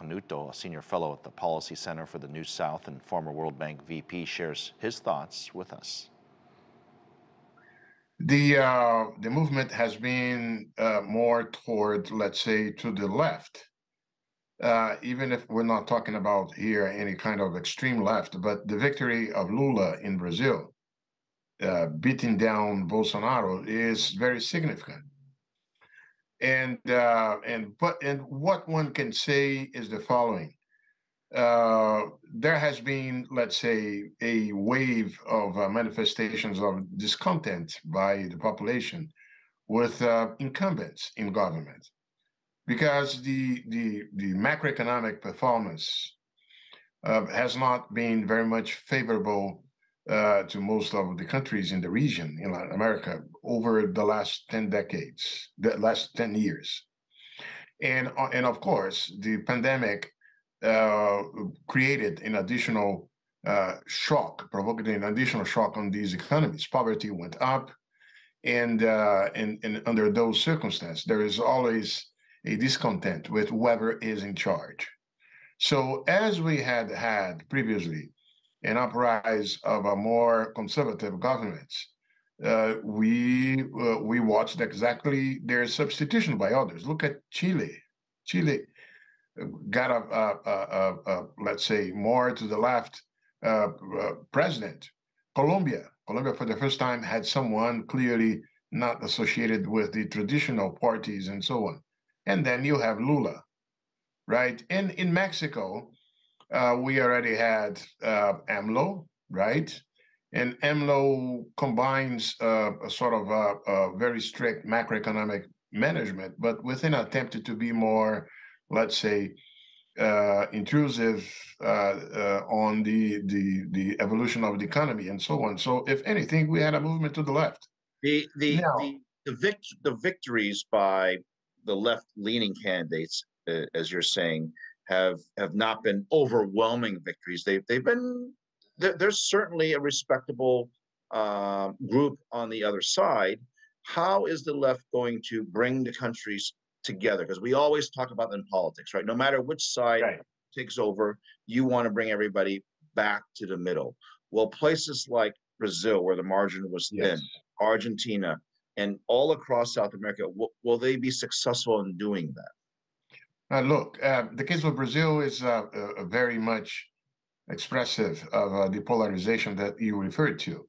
Canuto, a senior fellow at the Policy Center for the New South and former World Bank VP, shares his thoughts with us. The movement has been more toward, let's say, to the left, even if we're not talking about here any kind of extreme left, but the victory of Lula in Brazil, beating down Bolsonaro, is very significant. And what one can say is the following. There has been, let's say, a wave of manifestations of discontent by the population with incumbents in government, because the macroeconomic performance has not been very much favorable to most of the countries in the region in Latin America over the last 10 decades, the last 10 years. And of course, the pandemic created an additional shock, provoked an additional shock on these economies. Poverty went up, and under those circumstances, there is always a discontent with whoever is in charge. So as we had previously an uprise of a more conservative governments, we watched exactly their substitution by others. Look at Chile. Chile got let's say, more to the left president. Colombia for the first time had someone clearly not associated with the traditional parties and so on. And then you have Lula, right? And in Mexico, we already had AMLO, right? And AMLO combines a sort of a very strict macroeconomic management, but with an attempt to be more, let's say, intrusive on the evolution of the economy and so on. So, if anything, we had a movement to the left. The victories by the left-leaning candidates, as you're saying, have not been overwhelming victories. They've been there's certainly a respectable group on the other side. How is the left going to bring the countries together? Because we always talk about in politics, right? No matter which side takes over, you want to bring everybody back to the middle. Well, places like Brazil, where the margin was thin, Argentina, and all across South America, will they be successful in doing that? Look, the case of Brazil is very much expressive of the polarization that you referred to.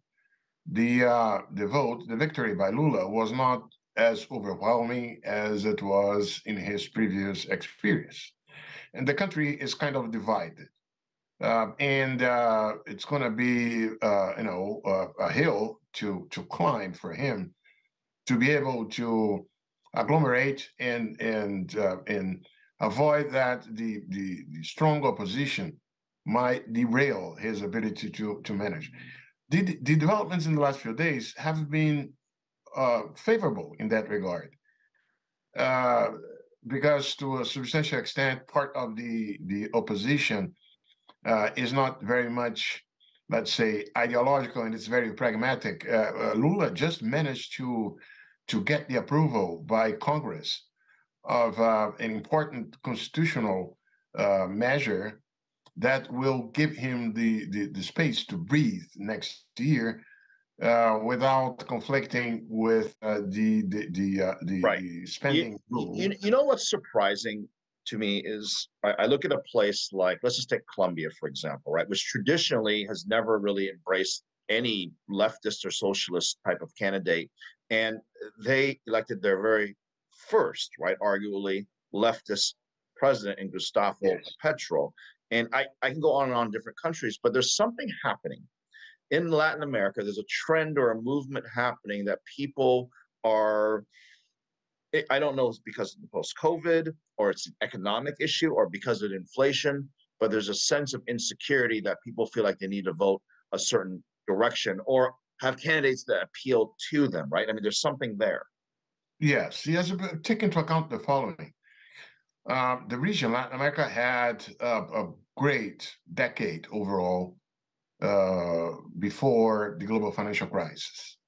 The victory by Lula was not as overwhelming as it was in his previous experience. And the country is kind of divided. And it's going to be, a hill to climb for him to be able to agglomerate and avoid that the strong opposition might derail his ability to manage. The developments in the last few days have been favorable in that regard, because to a substantial extent, part of the opposition is not very much, let's say, ideological, and it's very pragmatic. Lula just managed to get the approval by Congress of an important constitutional measure that will give him the space to breathe next year without conflicting with the spending rule. You know what's surprising to me is I look at a place like, let's just take Colombia, for example, right, which traditionally has never really embraced any leftist or socialist type of candidate. And they elected their very first, right, arguably leftist president in Gustavo Petro. And I can go on and on different countries, but there's something happening in Latin America. There's a trend or a movement happening that people are, I don't know if it's because of the post-COVID or it's an economic issue or because of inflation, but there's a sense of insecurity that people feel like they need to vote a certain direction or have candidates that appeal to them, right? I mean, there's something there. Yes, take into account the following. The region, Latin America, had a great decade overall before the global financial crisis,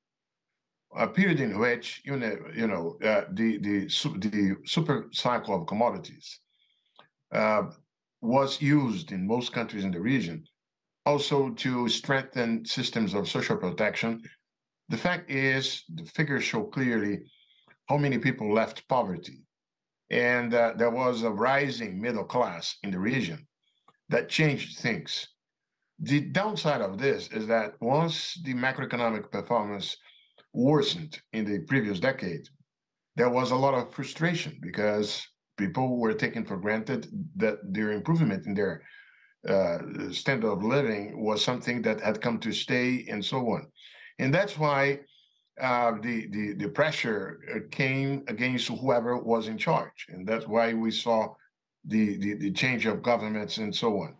a period in which the super cycle of commodities was used in most countries in the region also to strengthen systems of social protection. The fact is, the figures show clearly how many people left poverty. And there was a rising middle class in the region that changed things. The downside of this is that once the macroeconomic performance worsened in the previous decade, there was a lot of frustration because people were taking for granted that their improvement in their standard of living was something that had come to stay and so on. And that's why the pressure came against whoever was in charge. And that's why we saw the change of governments and so on.